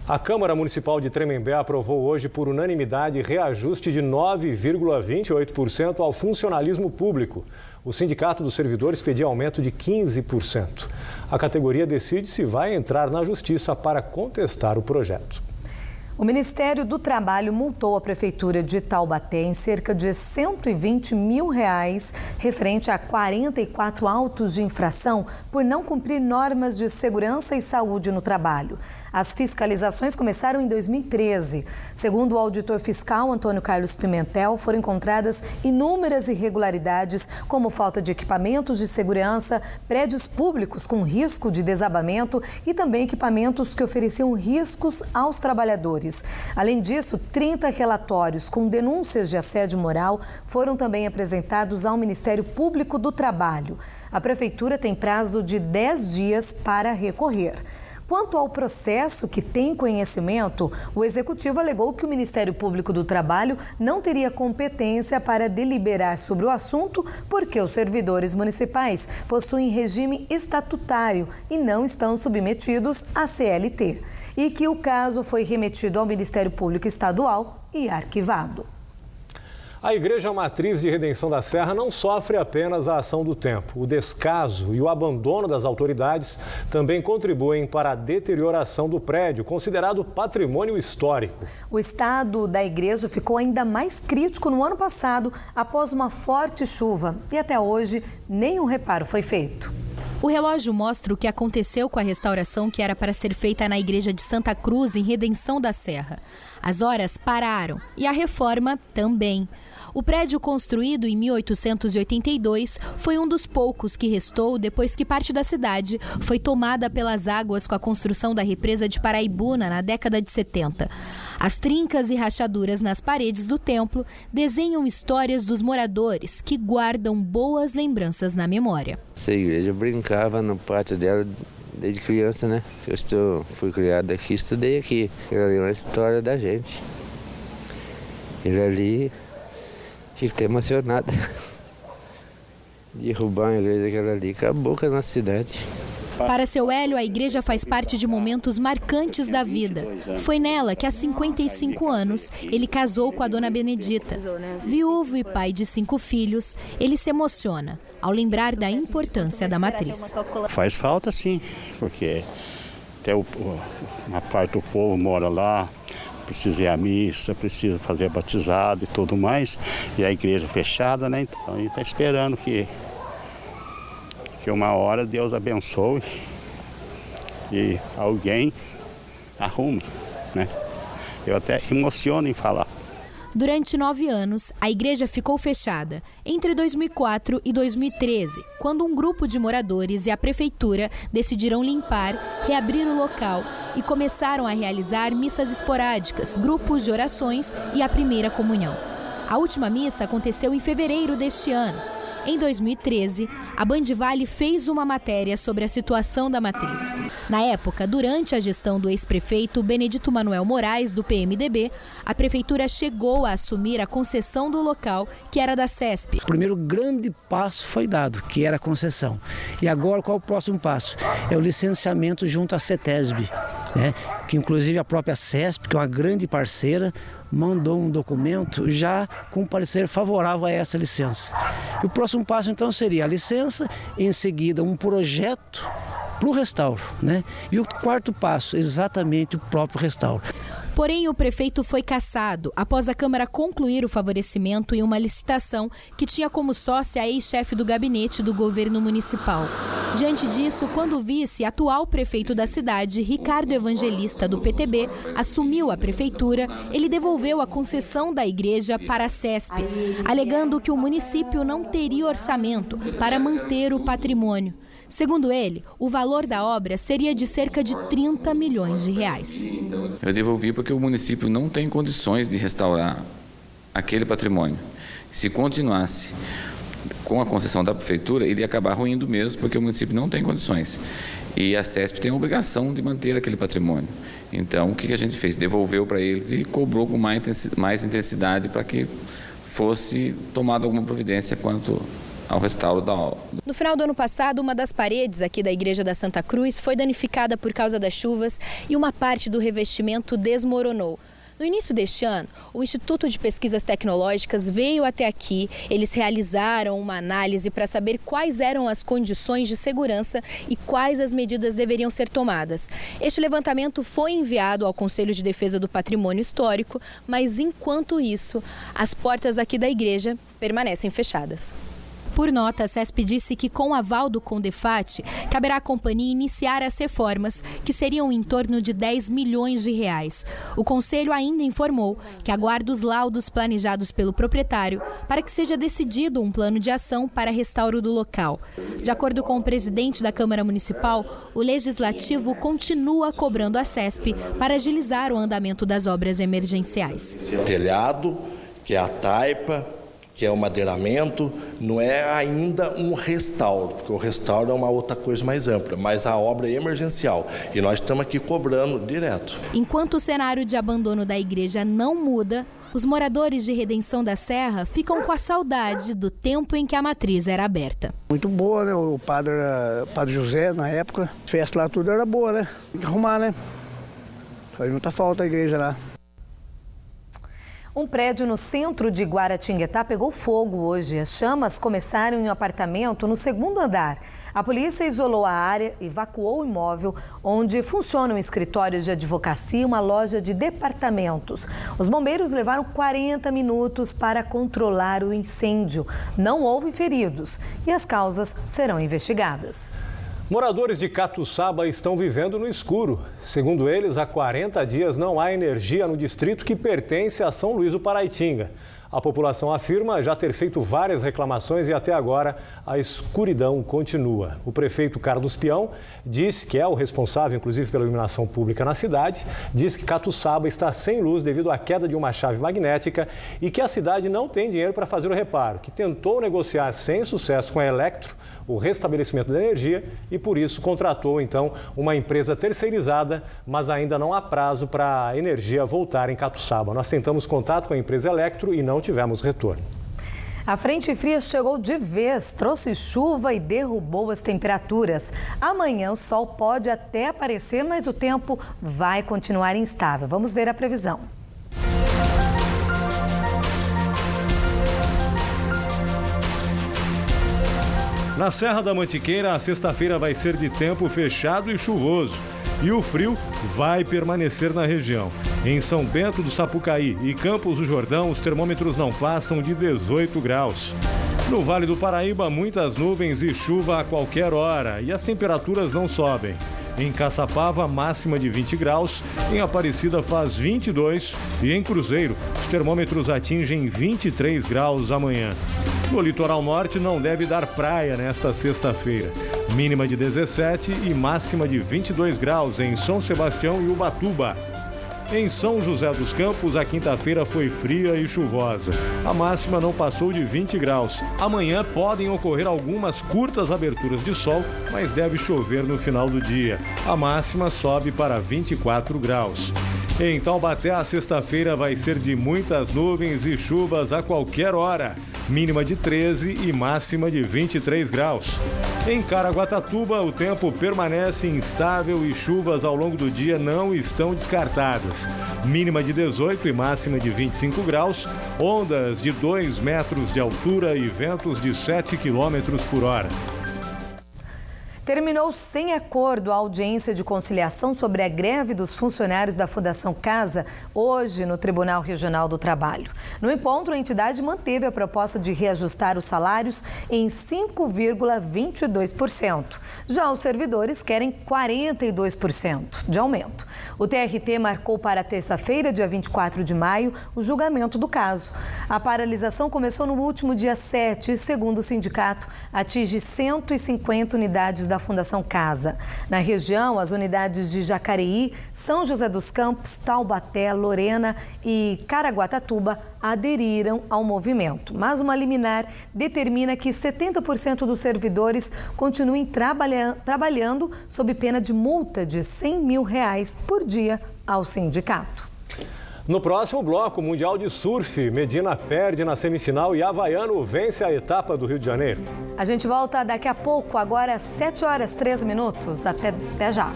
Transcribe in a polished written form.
A Câmara Municipal de Tremembé aprovou hoje por unanimidade reajuste de 9,28% ao funcionalismo público. O Sindicato dos Servidores pedia aumento de 15%. A categoria decide se vai entrar na Justiça para contestar o projeto. O Ministério do Trabalho multou a Prefeitura de Taubaté em cerca de R$120 mil referente a 44 autos de infração por não cumprir normas de segurança e saúde no trabalho. As fiscalizações começaram em 2013. Segundo o auditor fiscal Antônio Carlos Pimentel, foram encontradas inúmeras irregularidades, como falta de equipamentos de segurança, prédios públicos com risco de desabamento e também equipamentos que ofereciam riscos aos trabalhadores. Além disso, 30 relatórios com denúncias de assédio moral foram também apresentados ao Ministério Público do Trabalho. A Prefeitura tem prazo de 10 dias para recorrer. Quanto ao processo que tem conhecimento, o Executivo alegou que o Ministério Público do Trabalho não teria competência para deliberar sobre o assunto porque os servidores municipais possuem regime estatutário e não estão submetidos à CLT. E que o caso foi remetido ao Ministério Público Estadual e arquivado. A Igreja Matriz de Redenção da Serra não sofre apenas a ação do tempo. O descaso e o abandono das autoridades também contribuem para a deterioração do prédio, considerado patrimônio histórico. O estado da igreja ficou ainda mais crítico no ano passado, após uma forte chuva. E até hoje, nenhum reparo foi feito. O relógio mostra o que aconteceu com a restauração que era para ser feita na Igreja de Santa Cruz, em Redenção da Serra. As horas pararam e a reforma também. O prédio construído em 1882 foi um dos poucos que restou depois que parte da cidade foi tomada pelas águas com a construção da represa de Paraibuna na década de 70. As trincas e rachaduras nas paredes do templo desenham histórias dos moradores que guardam boas lembranças na memória. Essa igreja eu brincava no pátio dela desde criança, né? Fui criado aqui, estudei aqui. Aquilo ali é uma história da gente. Aquilo ali, fico até emocionado. Derrubar uma igreja aquela ali, acabou com a nossa cidade. Para seu Hélio, a igreja faz parte de momentos marcantes da vida. Foi nela que, há 55 anos, ele casou com a dona Benedita. Viúvo e pai de 5 filhos, ele se emociona ao lembrar da importância da matriz. Faz falta, sim, porque até uma parte do povo mora lá, precisa ir à missa, precisa fazer batizado e tudo mais, e a igreja fechada, né? Então a gente está esperando que uma hora Deus abençoe e alguém arrume, né? Eu até emociono em falar. Durante 9 anos, a igreja ficou fechada entre 2004 e 2013, quando um grupo de moradores e a prefeitura decidiram limpar, reabrir o local e começaram a realizar missas esporádicas, grupos de orações e a primeira comunhão. A última missa aconteceu em fevereiro deste ano. Em 2013, a Band Vale fez uma matéria sobre a situação da matriz. Na época, durante a gestão do ex-prefeito Benedito Manuel Moraes, do PMDB, a prefeitura chegou a assumir a concessão do local, que era da CESP. O primeiro grande passo foi dado, que era a concessão. E agora, qual é o próximo passo? É o licenciamento junto à CETESB, né? Que inclusive a própria CESP, que é uma grande parceira, mandou um documento já com um parecer favorável a essa licença. E o próximo passo, então, seria a licença, em seguida um projeto para o restauro, né? E o quarto passo, exatamente o próprio restauro. Porém, o prefeito foi cassado após a Câmara concluir o favorecimento em uma licitação que tinha como sócia a ex-chefe do gabinete do governo municipal. Diante disso, quando o vice, atual prefeito da cidade, Ricardo Evangelista, do PTB, assumiu a prefeitura, ele devolveu a concessão da igreja para a CESP, alegando que o município não teria orçamento para manter o patrimônio. Segundo ele, o valor da obra seria de cerca de 30 milhões de reais. Eu devolvi porque o município não tem condições de restaurar aquele patrimônio. Se continuasse com a concessão da prefeitura, ele ia acabar ruindo mesmo, porque o município não tem condições. E a CESP tem a obrigação de manter aquele patrimônio. Então, o que a gente fez? Devolveu para eles e cobrou com mais intensidade para que fosse tomada alguma providência quanto ao restauro da obra. No final do ano passado, uma das paredes aqui da Igreja da Santa Cruz foi danificada por causa das chuvas e uma parte do revestimento desmoronou. No início deste ano, o Instituto de Pesquisas Tecnológicas veio até aqui. Eles realizaram uma análise para saber quais eram as condições de segurança e quais as medidas deveriam ser tomadas. Este levantamento foi enviado ao Conselho de Defesa do Patrimônio Histórico, mas enquanto isso, as portas aqui da igreja permanecem fechadas. Por nota, a CESP disse que com o aval do Condefat, caberá à companhia iniciar as reformas, que seriam em torno de 10 milhões de reais. O Conselho ainda informou que aguarda os laudos planejados pelo proprietário para que seja decidido um plano de ação para restauro do local. De acordo com o presidente da Câmara Municipal, o Legislativo continua cobrando a CESP para agilizar o andamento das obras emergenciais. Telhado, que é a taipa, que é o madeiramento, não é ainda um restauro, porque o restauro é uma outra coisa mais ampla, mas a obra é emergencial e nós estamos aqui cobrando direto. Enquanto o cenário de abandono da igreja não muda, os moradores de Redenção da Serra ficam com a saudade do tempo em que a matriz era aberta. Muito boa, né? O padre José, na época, a festa lá tudo era boa, né? Tem que arrumar, né? Faz muita falta a igreja lá. Um prédio no centro de Guaratinguetá pegou fogo hoje. As chamas começaram em um apartamento no segundo andar. A polícia isolou a área, evacuou o imóvel, onde funciona um escritório de advocacia e uma loja de departamentos. Os bombeiros levaram 40 minutos para controlar o incêndio. Não houve feridos e as causas serão investigadas. Moradores de Catuçaba estão vivendo no escuro. Segundo eles, há 40 dias não há energia no distrito que pertence a São Luís do Paraitinga. A população afirma já ter feito várias reclamações e até agora a escuridão continua. O prefeito Carlos Peão disse que é o responsável, inclusive, pela iluminação pública na cidade, diz que Catuçaba está sem luz devido à queda de uma chave magnética e que a cidade não tem dinheiro para fazer o reparo, que tentou negociar sem sucesso com a Electro o restabelecimento da energia e, por isso, contratou, então, uma empresa terceirizada, mas ainda não há prazo para a energia voltar em Catuçaba. Nós tentamos contato com a empresa Electro e não tivemos retorno. A frente fria chegou de vez, trouxe chuva e derrubou as temperaturas. Amanhã o sol pode até aparecer, mas o tempo vai continuar instável. Vamos ver a previsão. Na Serra da Mantiqueira, a sexta-feira vai ser de tempo fechado e chuvoso. E o frio vai permanecer na região. Em São Bento do Sapucaí e Campos do Jordão, os termômetros não passam de 18 graus. No Vale do Paraíba, muitas nuvens e chuva a qualquer hora e as temperaturas não sobem. Em Caçapava, máxima de 20 graus, em Aparecida faz 22 e em Cruzeiro, os termômetros atingem 23 graus amanhã. No litoral norte não deve dar praia nesta sexta-feira. Mínima de 17 e máxima de 22 graus em São Sebastião e Ubatuba. Em São José dos Campos, a quinta-feira foi fria e chuvosa. A máxima não passou de 20 graus. Amanhã podem ocorrer algumas curtas aberturas de sol, mas deve chover no final do dia. A máxima sobe para 24 graus. Em Taubaté, a sexta-feira vai ser de muitas nuvens e chuvas a qualquer hora. Mínima de 13 e máxima de 23 graus. Em Caraguatatuba, o tempo permanece instável e chuvas ao longo do dia não estão descartadas. Mínima de 18 e máxima de 25 graus, ondas de 2 metros de altura e ventos de 7 quilômetros por hora. Terminou sem acordo a audiência de conciliação sobre a greve dos funcionários da Fundação Casa, hoje no Tribunal Regional do Trabalho. No encontro, a entidade manteve a proposta de reajustar os salários em 5,22%. Já os servidores querem 42% de aumento. O TRT marcou para terça-feira, dia 24 de maio, o julgamento do caso. A paralisação começou no último dia 7 e, segundo o sindicato, atinge 150 unidades da Fundação Casa. Na região, as unidades de Jacareí, São José dos Campos, Taubaté, Lorena e Caraguatatuba aderiram ao movimento. Mas uma liminar determina que 70% dos servidores continuem trabalhando sob pena de multa de R$100 mil por dia ao sindicato. No próximo bloco, Mundial de Surf, Medina perde na semifinal e Havaiano vence a etapa do Rio de Janeiro. A gente volta daqui a pouco, agora 7h03. Até já.